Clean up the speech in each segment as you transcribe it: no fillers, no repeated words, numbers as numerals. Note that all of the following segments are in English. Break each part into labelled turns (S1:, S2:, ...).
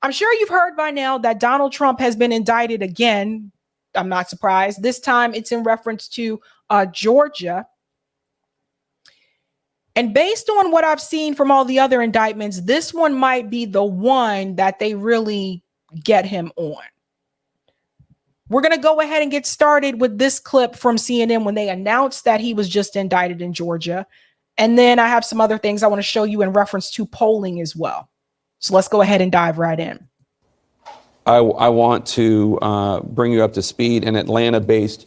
S1: I'm sure you've heard by now that Donald Trump has been indicted again. I'm not surprised. This time it's in reference to Georgia. And based on what I've seen from all the other indictments, this one might be the one that they really get him on. We're going to go ahead and get started with this clip from CNN when they announced that he was just indicted in Georgia. And then I have some other things I want to show you in reference to polling as well. So let's go ahead and dive right in.
S2: I want to bring you up to speed. An Atlanta-based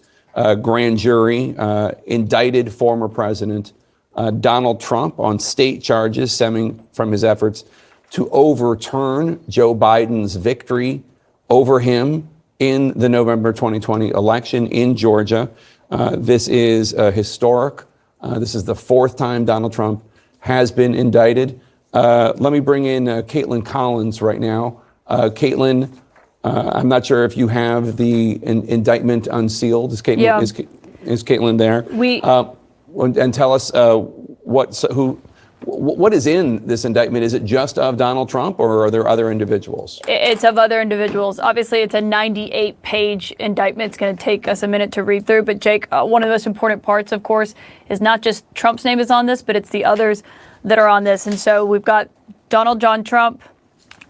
S2: grand jury indicted former President Donald Trump on state charges stemming from his efforts to overturn Joe Biden's victory over him in the November 2020 election in Georgia. This is historic. This is the fourth time Donald Trump has been indicted. Let me bring in Caitlin Collins right now. Caitlin, I'm not sure if you have the indictment unsealed. Is Caitlin, is Caitlin there? And tell us what is in this indictment. Is it just of Donald Trump, or are there other individuals?
S3: It's of other individuals. Obviously, it's a 98-page indictment. It's going to take us a minute to read through. But Jake, one of the most important parts, of course, is not just Trump's name is on this, but it's the others that are on this. And so we've got Donald John Trump,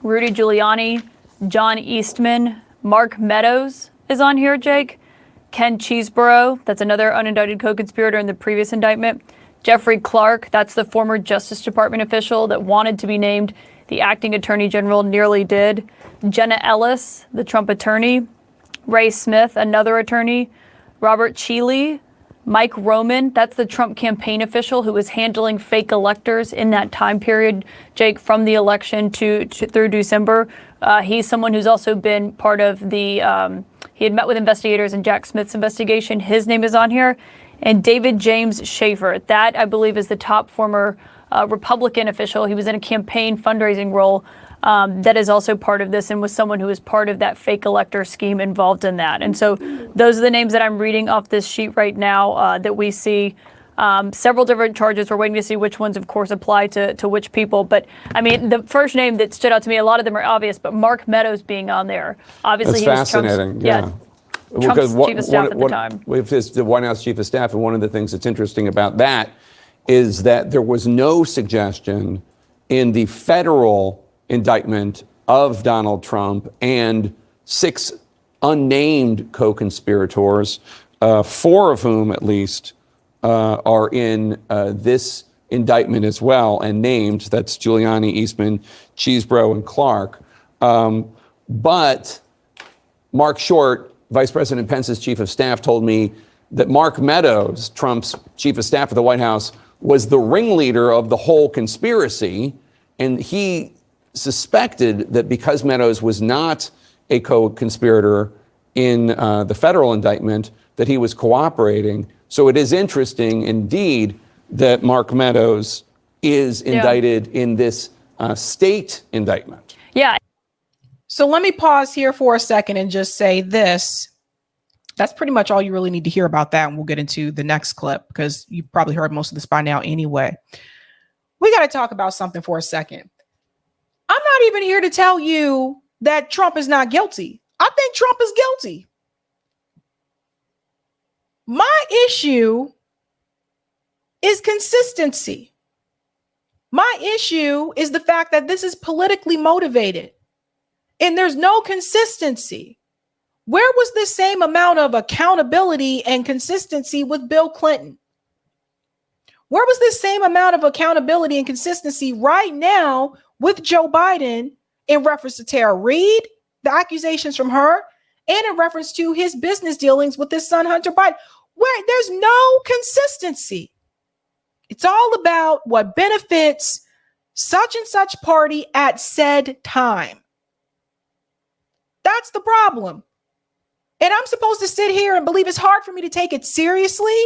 S3: Rudy Giuliani, John Eastman, Mark Meadows is on here, Jake. Ken Cheeseborough, that's another unindicted co-conspirator in the previous indictment. Jeffrey Clark, that's the former Justice Department official that wanted to be named the acting attorney general, nearly did. Jenna Ellis, the Trump attorney. Ray Smith, another attorney. Robert Cheeley, Mike Roman, that's the Trump campaign official who was handling fake electors in that time period, Jake, from the election to through December. He's someone who's also been part of the, he had met with investigators in Jack Smith's investigation. His name is on here. And David James Schaefer, that I believe is the top former Republican official. He was in a campaign fundraising role that is also part of this and was someone who was part of that fake elector scheme involved in that. And so those are the names that I'm reading off this sheet right now that we see. Several different charges. We're waiting to see which ones, of course, apply to which people. But I mean, the first name that stood out to me, a lot of them are obvious, but Mark Meadows being on there. Obviously,
S2: that's
S3: he was
S2: fascinating.
S3: Trump's chief of staff at the time.
S2: With the White House chief of staff, and one of the things that's interesting about that is that there was no suggestion in the federal indictment of Donald Trump and 6 unnamed co-conspirators, 4 of whom at least are in this indictment as well and named. That's Giuliani, Eastman, Cheeseborough, and Clark. But Mark Short, Vice President Pence's chief of staff, told me that Mark Meadows, Trump's chief of staff at the White House, was the ringleader of the whole conspiracy. And he suspected that because Meadows was not a co-conspirator in the federal indictment, that he was cooperating. So it is interesting indeed that Mark Meadows is indicted in this state indictment.
S3: Yeah.
S1: So let me pause here for a second and just say this. That's pretty much all you really need to hear about that. And we'll get into the next clip because you've probably heard most of this by now anyway. We got to talk about something for a second. I'm not even here to tell you that Trump is not guilty. I think Trump is guilty. My issue is consistency. My issue is the fact that this is politically motivated and there's no consistency. Where was the same amount of accountability and consistency with Bill Clinton? Where was the same amount of accountability and consistency right now with Joe Biden in reference to Tara Reid, the accusations from her, and in reference to his business dealings with his son, Hunter Biden, where there's no consistency? It's all about what benefits such and such party at said time. That's the problem. And I'm supposed to sit here and believe it's hard for me to take it seriously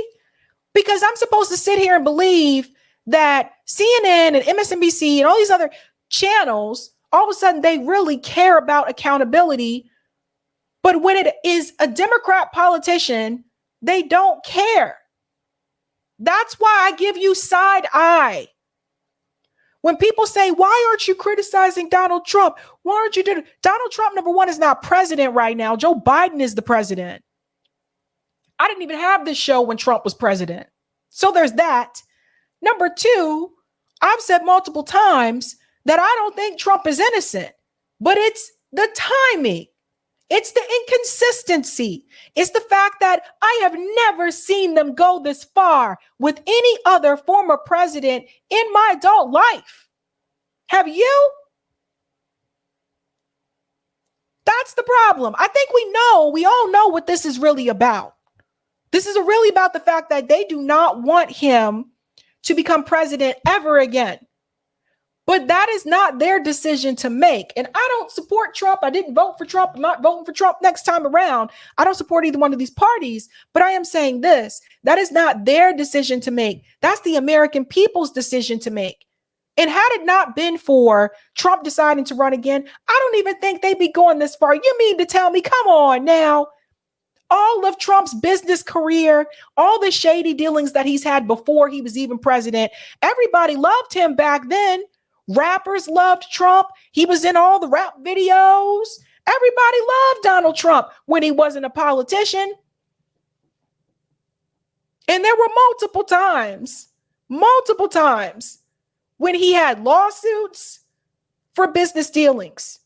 S1: because I'm supposed to sit here and believe that CNN and MSNBC and all these other channels, all of a sudden they really care about accountability. But when it is a Democrat politician, they don't care. That's why I give you side eye. When people say, why aren't you criticizing Donald Trump? Why aren't you doing Donald Trump, number one, is not president right now. Joe Biden is the president. I didn't even have this show when Trump was president. So there's that. Number two, I've said multiple times that I don't think Trump is innocent, but it's the timing. It's the inconsistency. It's the fact that I have never seen them go this far with any other former president in my adult life. Have you? That's the problem. I think we all know what this is really about. This is really about the fact that they do not want him to become president ever again. But that is not their decision to make. And I don't support Trump. I didn't vote for Trump. I'm not voting for Trump next time around. I don't support either one of these parties. But I am saying this. That is not their decision to make. That's the American people's decision to make. And had it not been for Trump deciding to run again, I don't even think they'd be going this far. You mean to tell me, come on now, all of Trump's business career, all the shady dealings that he's had before he was even president, everybody loved him back then. Rappers loved Trump. He was in all the rap videos. Everybody loved Donald Trump when he wasn't a politician. And there were multiple times when he had lawsuits for business dealings.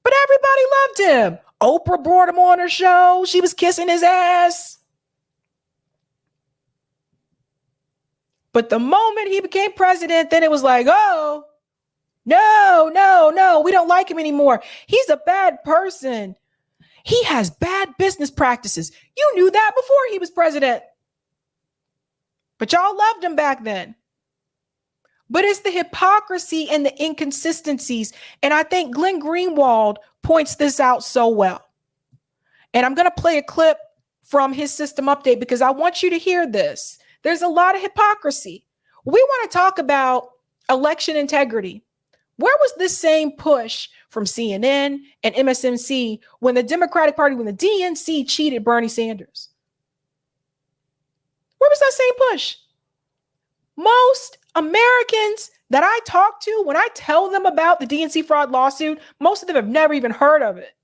S1: But everybody loved him. Oprah brought him on her show. She was kissing his ass. But the moment he became president, then it was like, oh, no, we don't like him anymore. He's a bad person. He has bad business practices. You knew that before he was president. But y'all loved him back then. But it's the hypocrisy and the inconsistencies. And I think Glenn Greenwald points this out so well. And I'm going to play a clip from his system update because I want you to hear this. There's a lot of hypocrisy. We want to talk about election integrity. Where was this same push from CNN and MSNBC when the Democratic Party, when the DNC cheated Bernie Sanders? Where was that same push? Most Americans that I talk to, when I tell them about the DNC fraud lawsuit, most of them have never even heard of it.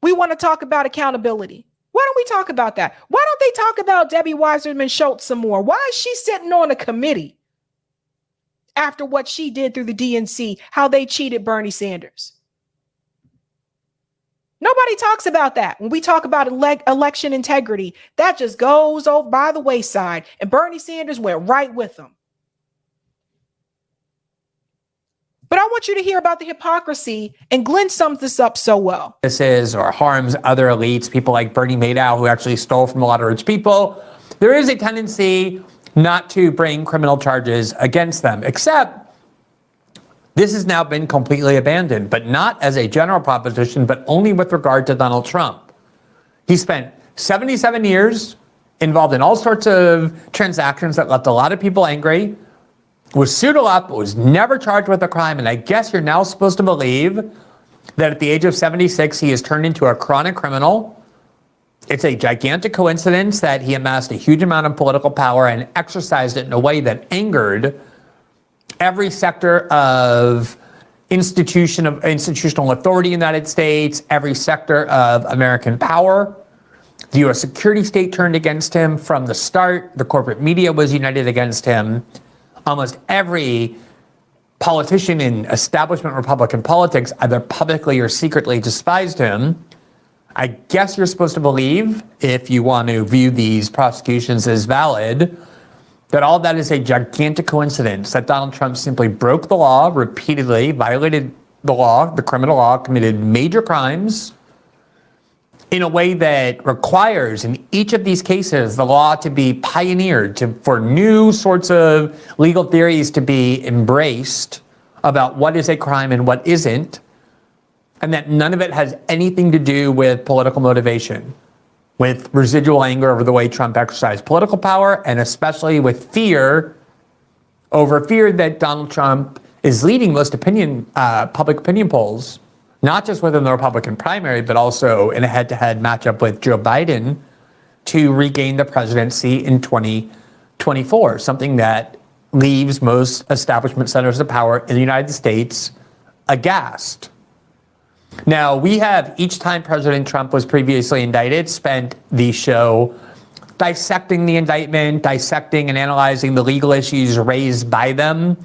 S1: We want to talk about accountability. Why don't we talk about that? Why don't they talk about Debbie Weiserman Schultz some more? Why is she sitting on a committee after what she did through the DNC, how they cheated Bernie Sanders? Nobody talks about that. When we talk about election integrity, that just goes over by the wayside. And Bernie Sanders went right with them. But I want you to hear about the hypocrisy, and Glenn sums this up so well.
S4: This is, or harms other elites, people like Bernie Madoff, who actually stole from a lot of rich people. There is a tendency not to bring criminal charges against them, except this has now been completely abandoned, but not as a general proposition, but only with regard to Donald Trump. He spent 77 years involved in all sorts of transactions that left a lot of people angry, was sued up, was never charged with a crime, and I guess you're now supposed to believe that at the age of 76, he has turned into a chronic criminal. It's a gigantic coincidence that he amassed a huge amount of political power and exercised it in a way that angered every sector of institutional authority in the United States, every sector of American power. The U.S. security state turned against him from the start. The corporate media was united against him. Almost every politician in establishment Republican politics, either publicly or secretly, despised him. I guess you're supposed to believe, if you want to view these prosecutions as valid, that all that is a gigantic coincidence, that Donald Trump simply broke the law repeatedly, violated the law, the criminal law, committed major crimes in a way that requires, in each of these cases, the law to be pioneered, for new sorts of legal theories to be embraced about what is a crime and what isn't, and that none of it has anything to do with political motivation, with residual anger over the way Trump exercised political power, and especially with fear that Donald Trump is leading most public opinion polls, not just within the Republican primary, but also in a head-to-head matchup with Joe Biden to regain the presidency in 2024. 24, something that leaves most establishment centers of power in the United States aghast. Now, we have, each time President Trump was previously indicted, spent the show dissecting the indictment, dissecting and analyzing the legal issues raised by them.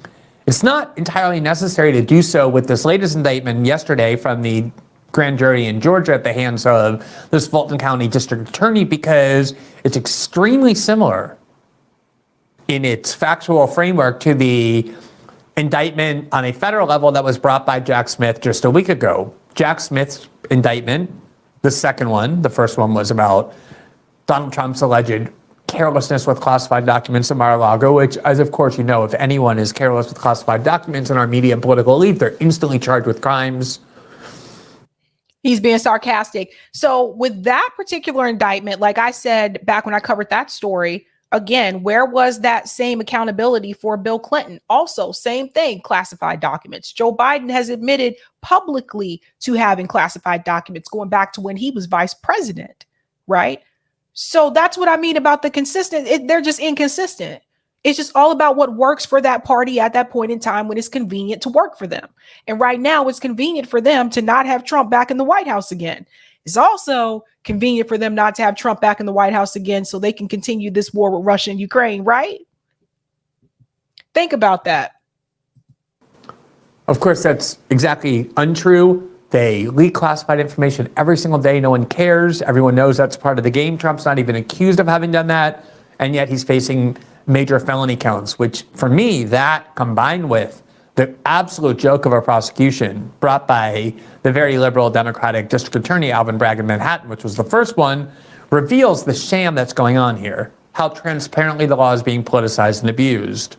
S4: It's not entirely necessary to do so with this latest indictment yesterday from the grand jury in Georgia at the hands of this Fulton County District Attorney, because it's extremely similar in its factual framework to the indictment on a federal level that was brought by Jack Smith just a week ago. Jack Smith's indictment, the second one, the first one was about Donald Trump's alleged carelessness with classified documents in Mar-a-Lago, which, as of course you know, if anyone is careless with classified documents in our media and political elite, they're instantly charged with crimes.
S1: He's being sarcastic. So with that particular indictment, like I said back when I covered that story, again, where was that same accountability for Bill Clinton? Also, same thing, classified documents. Joe Biden has admitted publicly to having classified documents going back to when he was vice president, right? So that's what I mean about the consistent. They're just inconsistent. It's just all about what works for that party at that point in time when it's convenient to work for them. And right now it's convenient for them to not have Trump back in the White House again. It's also convenient for them not to have Trump back in the White House again so they can continue this war with Russia and Ukraine, right? Think about that.
S4: Of course, that's exactly untrue. They leak classified information every single day. No one cares. Everyone knows that's part of the game. Trump's not even accused of having done that. And yet he's facing major felony counts, which for me, that combined with the absolute joke of a prosecution brought by the very liberal Democratic District Attorney Alvin Bragg in Manhattan, which was the first one, reveals the sham that's going on here, how transparently the law is being politicized and abused.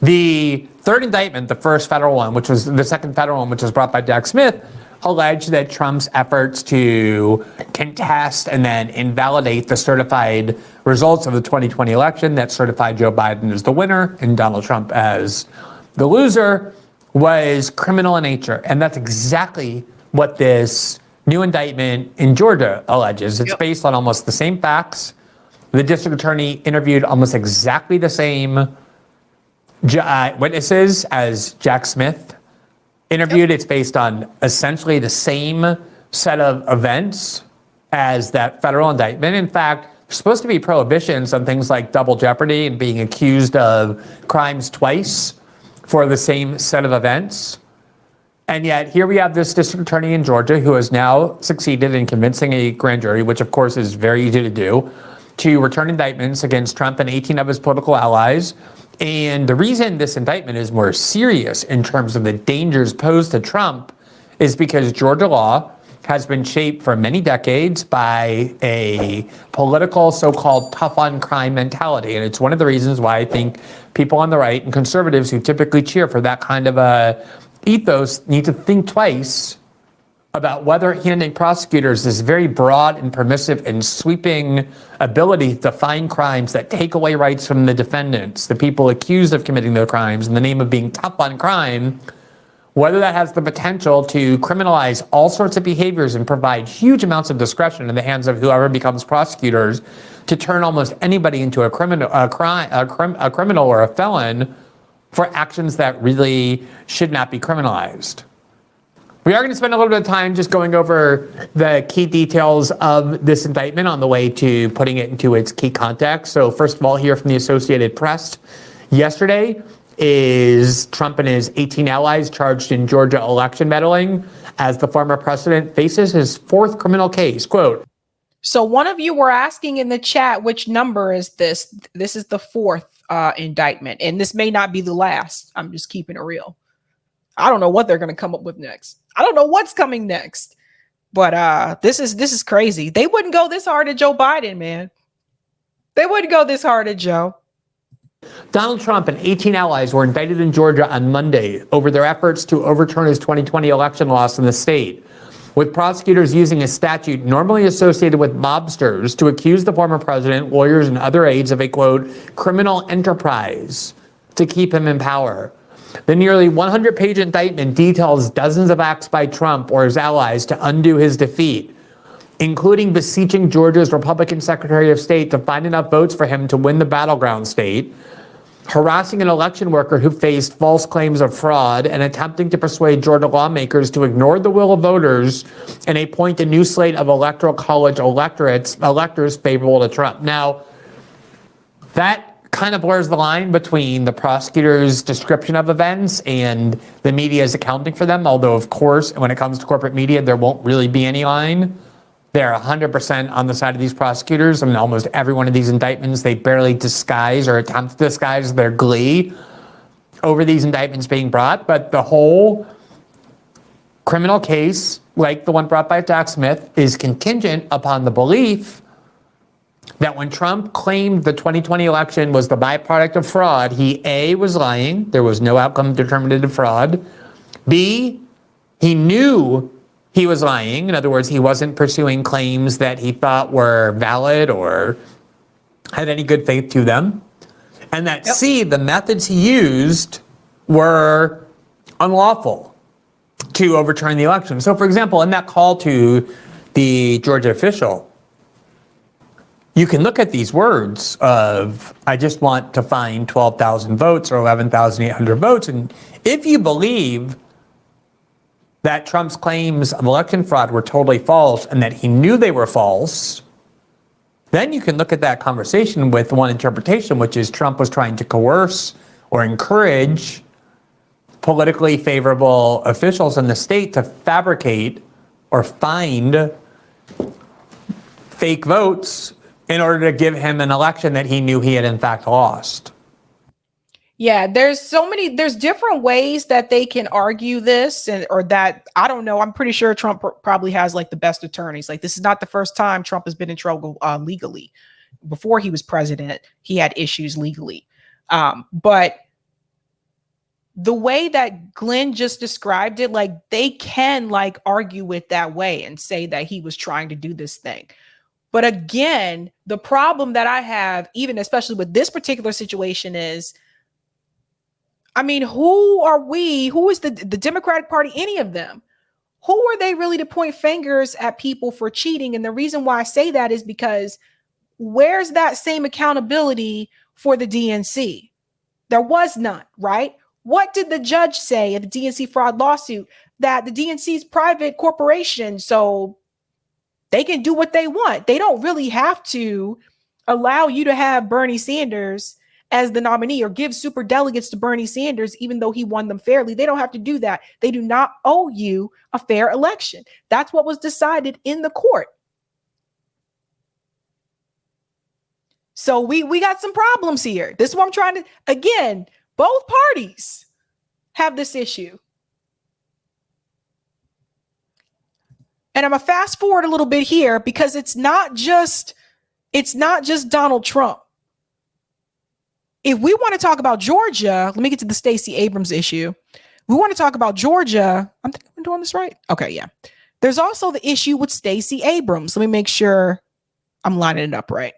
S4: The third indictment, the first federal one, which was the second federal one, which was brought by Jack Smith, alleged that Trump's efforts to contest and then invalidate the certified results of the 2020 election that certified Joe Biden as the winner and Donald Trump as the loser was criminal in nature. And that's exactly what this new indictment in Georgia alleges. It's based on almost the same facts. The district attorney interviewed almost exactly the same witnesses as Jack Smith interviewed. It's based on essentially the same set of events as that federal indictment. In fact, there's supposed to be prohibitions on things like double jeopardy and being accused of crimes twice for the same set of events. And yet here we have this district attorney in Georgia who has now succeeded in convincing a grand jury, which of course is very easy to do, to return indictments against Trump and 18 of his political allies. And the reason this indictment is more serious in terms of the dangers posed to Trump is because Georgia law has been shaped for many decades by a political so-called tough on crime mentality. And it's one of the reasons why I think people on the right and conservatives who typically cheer for that kind of a ethos need to think twice about whether handing prosecutors this very broad and permissive and sweeping ability to find crimes that take away rights from the defendants, the people accused of committing those crimes in the name of being tough on crime, whether that has the potential to criminalize all sorts of behaviors and provide huge amounts of discretion in the hands of whoever becomes prosecutors to turn almost anybody into a criminal or a felon for actions that really should not be criminalized. We are going to spend a little bit of time just going over the key details of this indictment on the way to putting it into its key context. So first of all, here from the Associated Press, yesterday is Trump and his 18 allies charged in Georgia election meddling as the former president faces his fourth criminal case. Quote,
S1: so one of you were asking in the chat, which number is this? This is the fourth indictment, and this may not be the last. I'm just keeping it real. I don't know what they're going to come up with next. I don't know what's coming next, but this is crazy. They wouldn't go this hard at Joe Biden, man. They wouldn't go this hard at Joe.
S4: Donald Trump and 18 allies were indicted in Georgia on Monday over their efforts to overturn his 2020 election loss in the state, with prosecutors using a statute normally associated with mobsters to accuse the former president, lawyers, and other aides of a, quote, criminal enterprise to keep him in power. The nearly 100-page indictment details dozens of acts by Trump or his allies to undo his defeat. including beseeching Georgia's Republican Secretary of State to find enough votes for him to win the battleground state, harassing an election worker who faced false claims of fraud, and attempting to persuade Georgia lawmakers to ignore the will of voters and appoint a new slate of electoral college electors favorable to Trump. Now, that kind of blurs the line between the prosecutor's description of events and the media's accounting for them, although, of course, when it comes to corporate media, there won't really be any line. They're 100% on the side of these prosecutors. I mean, almost every one of these indictments, they barely disguise or attempt to disguise their glee over these indictments being brought. But the whole criminal case, like the one brought by Jack Smith, is contingent upon the belief that when Trump claimed the 2020 election was the byproduct of fraud, he A, was lying. There was no outcome determinative fraud. B, he knew he was lying. In other words, he wasn't pursuing claims that he thought were valid or had any good faith to them. And that C, the methods he used were unlawful to overturn the election. So, for example, in that call to the Georgia official, you can look at these words of, I just want to find 12,000 votes or 11,800 votes. And if you believe that Trump's claims of election fraud were totally false and that he knew they were false, then you can look at that conversation with one interpretation, which is Trump was trying to coerce or encourage politically favorable officials in the state to fabricate or find fake votes in order to give him an election that he knew he had in fact lost.
S1: Yeah, there's different ways that they can argue this, or that, I don't know. I'm pretty sure Trump probably has like the best attorneys. Like, this is not the first time Trump has been in trouble legally. Before he was president, he had issues legally. But the way that Glenn just described it, like, they can like argue it that way and say that he was trying to do this thing. But again, the problem that I have, even especially with this particular situation, is, I mean, who are we? Who is the Democratic Party? Any of them? Who are they really to point fingers at people for cheating? And the reason why I say that is because where's that same accountability for the DNC? There was none, right? What did the judge say in the DNC fraud lawsuit? That the DNC is private corporation, so they can do what they want. They don't really have to allow you to have Bernie Sanders as the nominee or give super delegates to Bernie Sanders, even though he won them fairly. They don't have to do that. They do not owe you a fair election. That's what was decided in the court. So we got some problems here. This is what I'm trying to, again, both parties have this issue. And I'm gonna fast forward a little bit here because it's not just Donald Trump. If we want to talk about Georgia, let me get to the Stacey Abrams issue. We want to talk about Georgia. I'm doing this right. Okay, yeah. There's also the issue with Stacey Abrams. Let me make sure I'm lining it up right.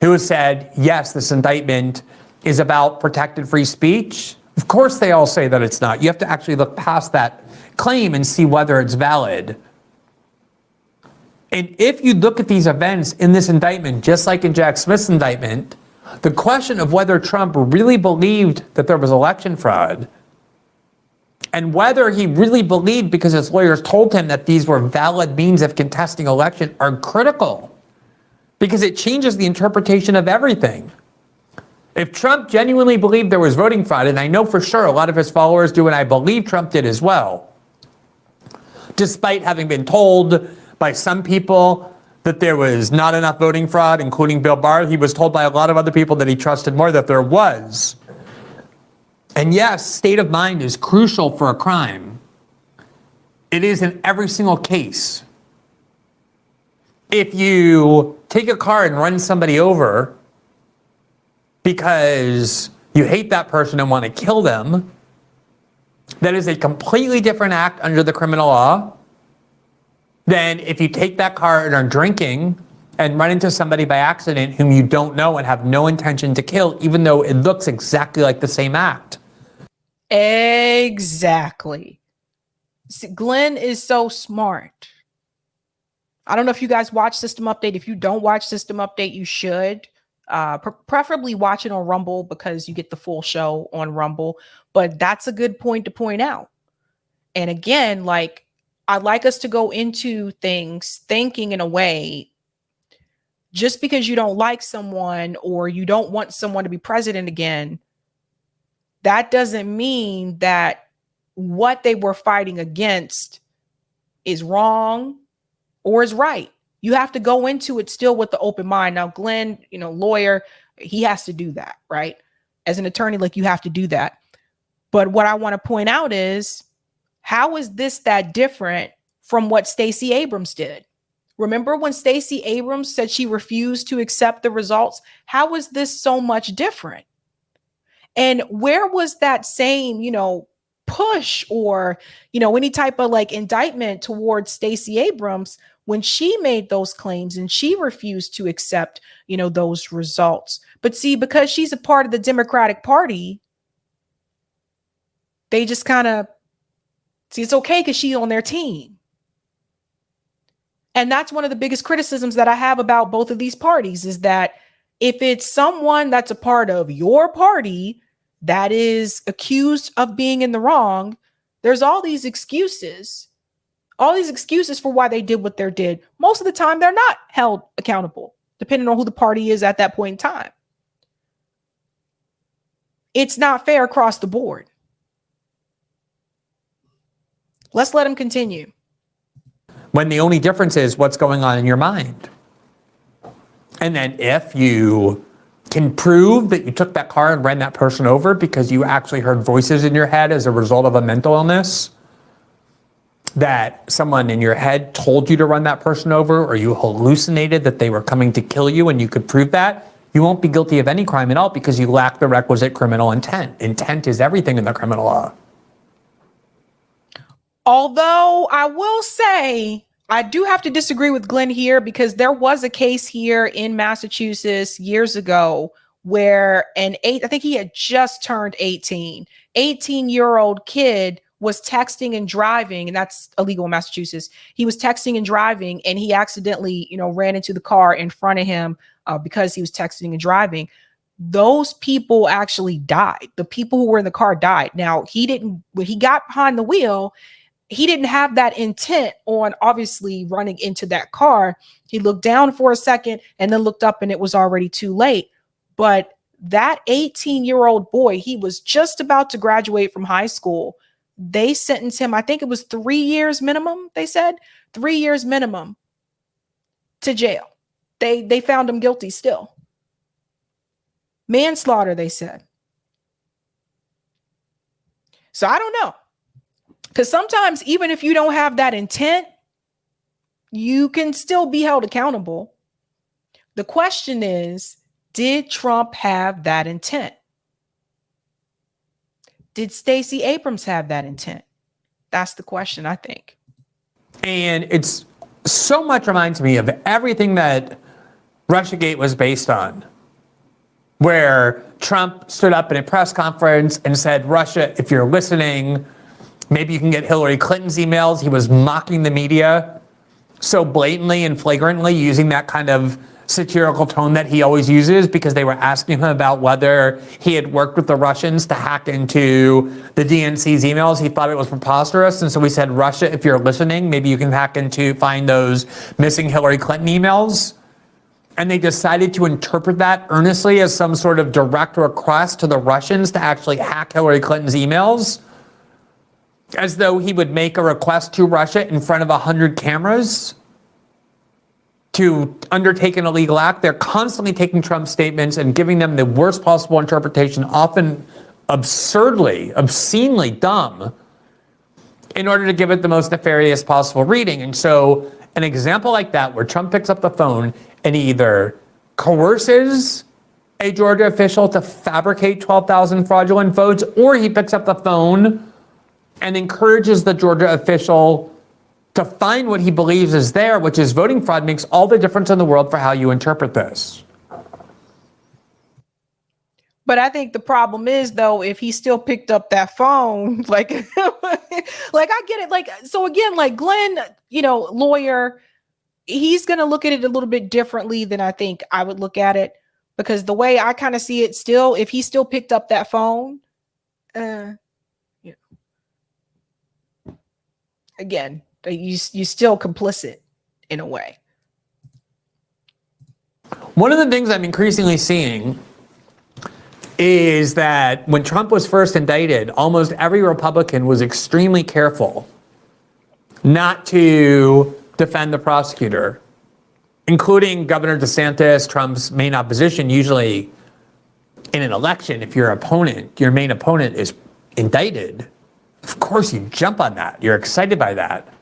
S4: Who has said, yes, this indictment is about protected free speech. Of course, they all say that it's not. You have to actually look past that claim and see whether it's valid. And if you look at these events in this indictment, just like in Jack Smith's indictment, the question of whether Trump really believed that there was election fraud and whether he really believed because his lawyers told him that these were valid means of contesting election are critical because it changes the interpretation of everything. If Trump genuinely believed there was voting fraud, and I know for sure a lot of his followers do, and I believe Trump did as well, despite having been told by some people that there was not enough voting fraud, including Bill Barr. He was told by a lot of other people that he trusted more that there was. And yes, state of mind is crucial for a crime. It is in every single case. If you take a car and run somebody over because you hate that person and want to kill them, that is a completely different act under the criminal law than if you take that car and are drinking and run into somebody by accident whom you don't know and have no intention to kill, even though it looks exactly like the same act.
S1: Exactly. See, Glenn is so smart. I don't know if you guys watch System Update. If you don't watch System Update, you should. Preferably watch it on Rumble because you get the full show on Rumble. But that's a good point to point out. And again, like, I'd like us to go into things thinking in a way, just because you don't like someone or you don't want someone to be president again, that doesn't mean that what they were fighting against is wrong or is right. You have to go into it still with the open mind. Now, Glenn, lawyer, he has to do that, right? As an attorney, like, you have to do that. But what I want to point out is, how is this that different from what Stacey Abrams did? Remember when Stacey Abrams said she refused to accept the results? How is this so much different? And where was that same, push or, any type of like indictment towards Stacey Abrams when she made those claims and she refused to accept, those results? But see, because she's a part of the Democratic Party, they just kind of see it's okay because she's on their team. And that's one of the biggest criticisms that I have about both of these parties, is that if it's someone that's a part of your party that is accused of being in the wrong, there's all these excuses for why they did what they did. Most of the time, they're not held accountable, depending on who the party is at that point in time. It's not fair across the board. Let's let him continue.
S4: When the only difference is what's going on in your mind. And then if you can prove that you took that car and ran that person over because you actually heard voices in your head as a result of a mental illness, that someone in your head told you to run that person over, or you hallucinated that they were coming to kill you and you could prove that, you won't be guilty of any crime at all because you lack the requisite criminal intent. Intent is everything in the criminal law.
S1: Although I will say, I do have to disagree with Glenn here, because there was a case here in Massachusetts years ago where I think he had just turned 18-year-old kid was texting and driving, and that's illegal in Massachusetts. He was texting and driving, and he accidentally, ran into the car in front of him because he was texting and driving. Those people actually died. The people who were in the car died. Now, when he got behind the wheel, he didn't have that intent on obviously running into that car. He looked down for a second and then looked up, and it was already too late. But that 18-year-old boy, he was just about to graduate from high school. They sentenced him, I think it was 3 years minimum. They said 3 years minimum to jail. They found him guilty still. Manslaughter, they said. So I don't know. Because sometimes, even if you don't have that intent, you can still be held accountable. The question is, did Trump have that intent? Did Stacey Abrams have that intent? That's the question, I think.
S4: And it's so much reminds me of everything that Russiagate was based on, where Trump stood up in a press conference and said, Russia, if you're listening, maybe you can get Hillary Clinton's emails. He was mocking the media so blatantly and flagrantly, using that kind of satirical tone that he always uses, because they were asking him about whether he had worked with the Russians to hack into the DNC's emails. He thought it was preposterous. And so we said, Russia, if you're listening, maybe you can find those missing Hillary Clinton emails. And they decided to interpret that earnestly as some sort of direct request to the Russians to actually hack Hillary Clinton's emails, as though he would make a request to Russia in front of 100 cameras to undertake an illegal act. They're constantly taking Trump's statements and giving them the worst possible interpretation, often absurdly, obscenely dumb, in order to give it the most nefarious possible reading. And so an example like that, where Trump picks up the phone and he either coerces a Georgia official to fabricate 12,000 fraudulent votes, or he picks up the phone and encourages the Georgia official to find what he believes is there, which is voting fraud, makes all the difference in the world for how you interpret this.
S1: But I think the problem is, though, if he still picked up that phone, like, like I get it. Like, so again, like Glenn, lawyer, he's going to look at it a little bit differently than I think I would look at it, because the way I kind of see it still, if he still picked up that phone, again, you still complicit in a way.
S4: One of the things I'm increasingly seeing is that when Trump was first indicted, almost every Republican was extremely careful not to defend the prosecutor, including Governor DeSantis, Trump's main opposition. Usually in an election, if your main opponent is indicted, of course you jump on that. You're excited by that.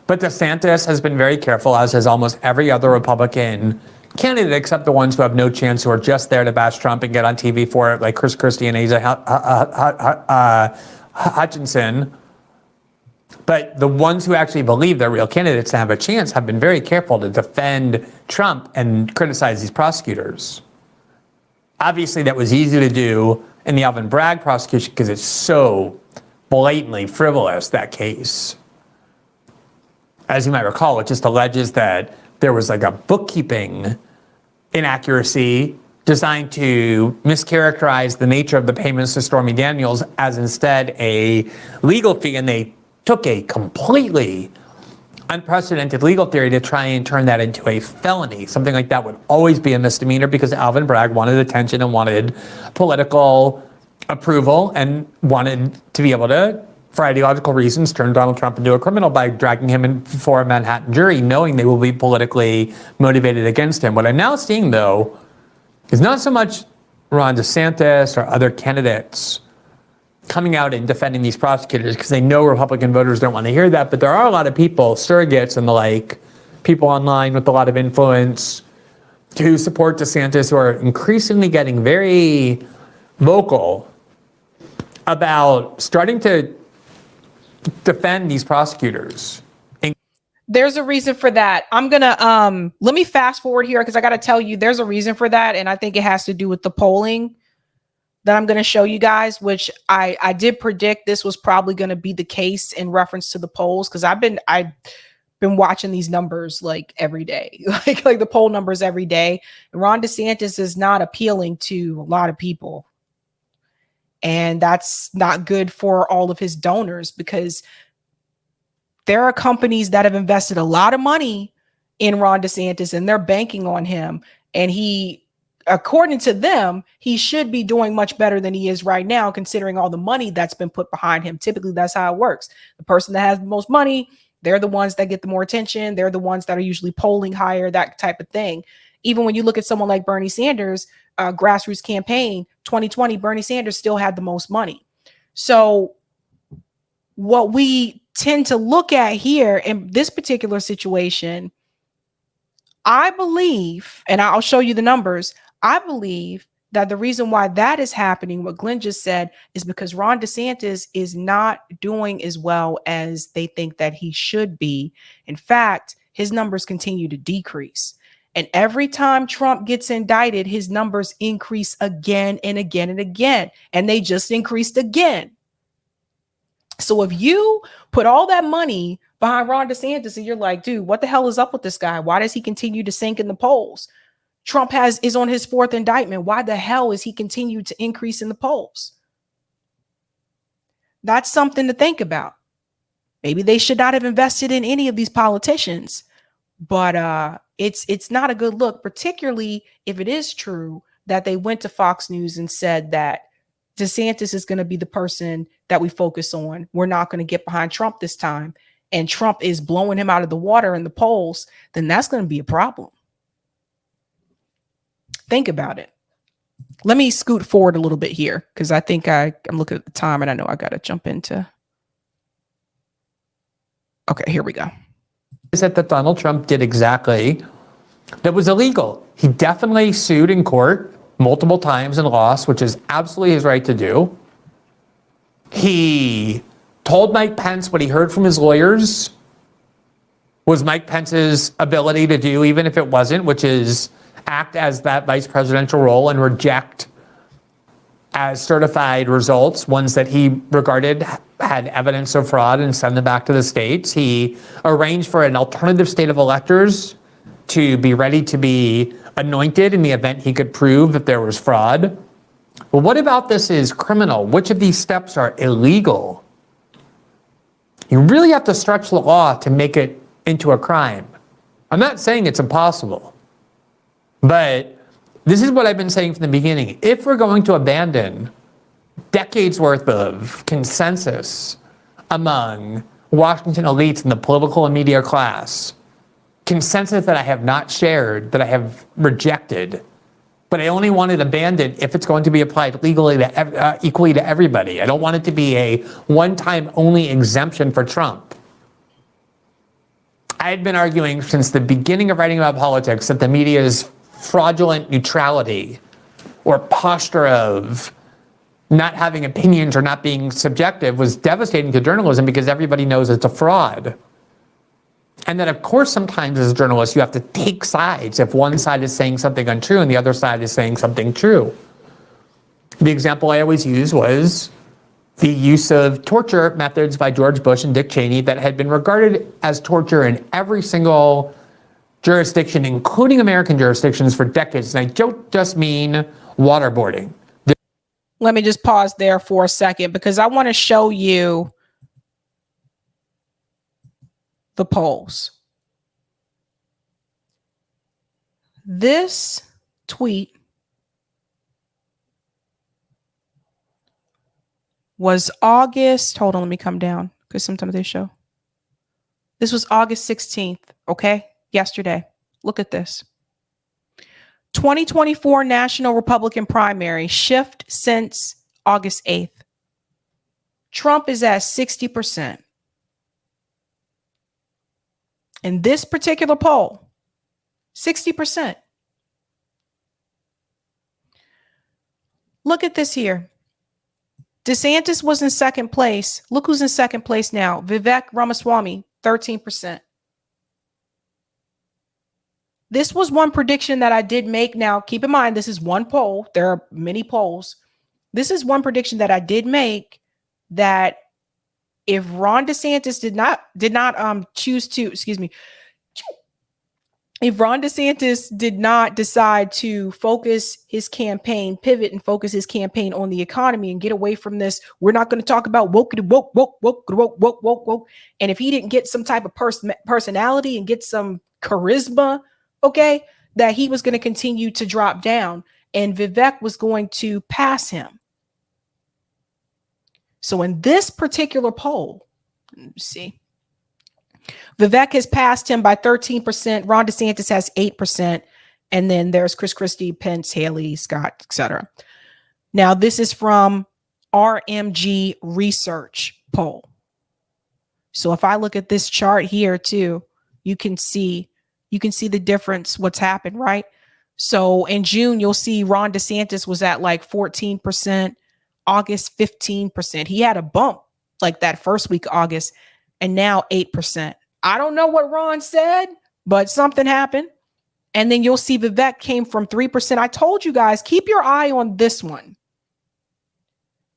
S4: But DeSantis has been very careful, as has almost every other Republican candidate, except the ones who have no chance, who are just there to bash Trump and get on TV for it, like Chris Christie and Asa Hutchinson. But the ones who actually believe they're real candidates to have a chance have been very careful to defend Trump and criticize these prosecutors. Obviously, that was easy to do in the Alvin Bragg prosecution because it's so blatantly frivolous, that case. As you might recall, it just alleges that there was like a bookkeeping inaccuracy designed to mischaracterize the nature of the payments to Stormy Daniels as instead a legal fee, and they took a completely unprecedented legal theory to try and turn that into a felony. Something like that would always be a misdemeanor because Alvin Bragg wanted attention and wanted political approval and wanted to be able to, for ideological reasons, turn Donald Trump into a criminal by dragging him in before a Manhattan jury, knowing they will be politically motivated against him. What I'm now seeing, though, is not so much Ron DeSantis or other candidates coming out and defending these prosecutors because they know Republican voters don't want to hear that, but there are a lot of people, surrogates and the like, people online with a lot of influence who support DeSantis, who are increasingly getting very vocal about starting to defend these prosecutors.
S1: There's a reason for that. I'm gonna let me fast forward here because I got to tell you there's a reason for that, and I think it has to do with the polling that I'm going to show you guys, which I did predict this was probably going to be the case in reference to the polls, because I've been watching these numbers like every day, like the poll numbers every day. And Ron DeSantis is not appealing to a lot of people, and that's not good for all of his donors, because there are companies that have invested a lot of money in Ron DeSantis and they're banking on him, and he, according to them, he should be doing much better than he is right now, considering all the money that's been put behind him. Typically, that's how it works. The person that has the most money, they're the ones that get the more attention. They're the ones that are usually polling higher, that type of thing. Even when you look at someone like Bernie Sanders, grassroots campaign, 2020, Bernie Sanders still had the most money. So what we tend to look at here in this particular situation, I believe, and I'll show you the numbers, I believe that the reason why that is happening, what Glenn just said, is because Ron DeSantis is not doing as well as they think that he should be. In fact, his numbers continue to decrease. And every time Trump gets indicted, his numbers increase again and again and again. And they just increased again. So if you put all that money behind Ron DeSantis and you're like, dude, what the hell is up with this guy? Why does he continue to sink in the polls? Trump is on his fourth indictment. Why the hell is he continued to increase in the polls? That's something to think about. Maybe they should not have invested in any of these politicians, but it's not a good look, particularly if it is true that they went to Fox News and said that DeSantis is going to be the person that we focus on. We're not going to get behind Trump this time, and Trump is blowing him out of the water in the polls, then that's going to be a problem. Think about it. Let me scoot forward a little bit here because I think I'm looking at the time and I know I got to jump into. Okay, here we go.
S4: Is that Donald Trump did exactly that was illegal. He definitely sued in court multiple times and lost, which is absolutely his right to do. He told Mike Pence what he heard from his lawyers was Mike Pence's ability to do, even if it wasn't, which is act as that vice presidential role and reject as certified results, ones that he regarded had evidence of fraud, and send them back to the states. He arranged for an alternative state of electors to be ready to be anointed in the event he could prove that there was fraud. But what about this is criminal? Which of these steps are illegal? You really have to stretch the law to make it into a crime. I'm not saying it's impossible, but this is what I've been saying from the beginning. If we're going to abandon decades worth of consensus among Washington elites and the political and media class, consensus that I have not shared, that I have rejected, but I only want it abandoned if it's going to be applied legally to equally to everybody. I don't want it to be a one-time only exemption for Trump. I had been arguing since the beginning of writing about politics that the media's fraudulent neutrality or posture of not having opinions or not being subjective was devastating to journalism because everybody knows it's a fraud. And that, of course, sometimes as a journalist, you have to take sides if one side is saying something untrue and the other side is saying something true. The example I always use was the use of torture methods by George Bush and Dick Cheney that had been regarded as torture in every single jurisdiction, including American jurisdictions, for decades. And I don't just mean waterboarding.
S1: Let me just pause there for a second because I want to show you the polls. This tweet was August. Hold on, let me come down because sometimes they show. This was August 16th, okay? Yesterday. Look at this. 2024 National Republican Primary shift since August 8th. Trump is at 60%. In this particular poll, 60%. Look at this here. DeSantis was in second place. Look who's in second place now. Vivek Ramaswamy, 13%. This was one prediction that I did make. Now, keep in mind, this is one poll. There are many polls. This is one prediction that I did make that if Ron DeSantis did not choose to, if Ron DeSantis did not decide to focus his campaign, pivot and focus his campaign on the economy and get away from this, we're not going to talk about woke. And if he didn't get some type of personality and get some charisma, okay, that he was going to continue to drop down and Vivek was going to pass him. So in this particular poll, let's see, Vivek has passed him by 13%. Ron DeSantis has 8%. And then there's Chris Christie, Pence, Haley, Scott, etc. Now, this is from RMG Research poll. So if I look at this chart here too, you can see the difference, what's happened, right? So in June, you'll see Ron DeSantis was at like 14%, August 15%. He had a bump like that first week of August, and now 8%. I don't know what Ron said, but something happened. And then you'll see Vivek came from 3%. I told you guys, keep your eye on this one.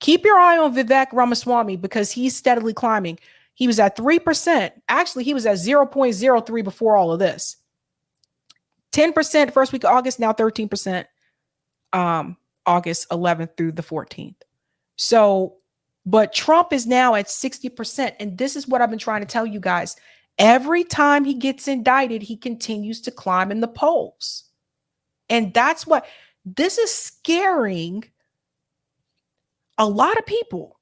S1: Keep your eye on Vivek Ramaswamy because he's steadily climbing. He was at 3%. Actually, he was at 0.03 before all of this. 10% first week of August, now 13%. August 11th through the 14th. So, but Trump is now at 60%. And this is what I've been trying to tell you guys. Every time he gets indicted, he continues to climb in the polls. And that's what this is scaring a lot of people.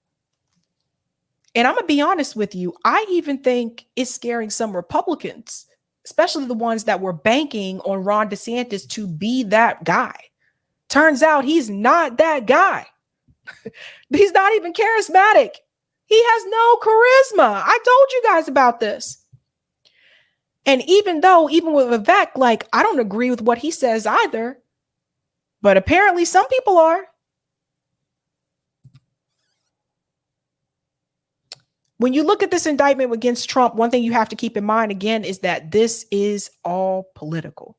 S1: And I'm going to be honest with you. I even think it's scaring some Republicans, especially the ones that were banking on Ron DeSantis to be that guy. Turns out he's not that guy. He's not even charismatic. He has no charisma. I told you guys about this. And even with Vivek, like, I don't agree with what he says either. But apparently some people are. When you look at this indictment against Trump, one thing you have to keep in mind again is that this is all political.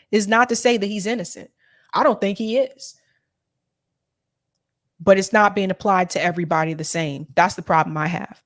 S1: It's not to say that he's innocent. I don't think he is. but it's not being applied to everybody the same. That's the problem I have.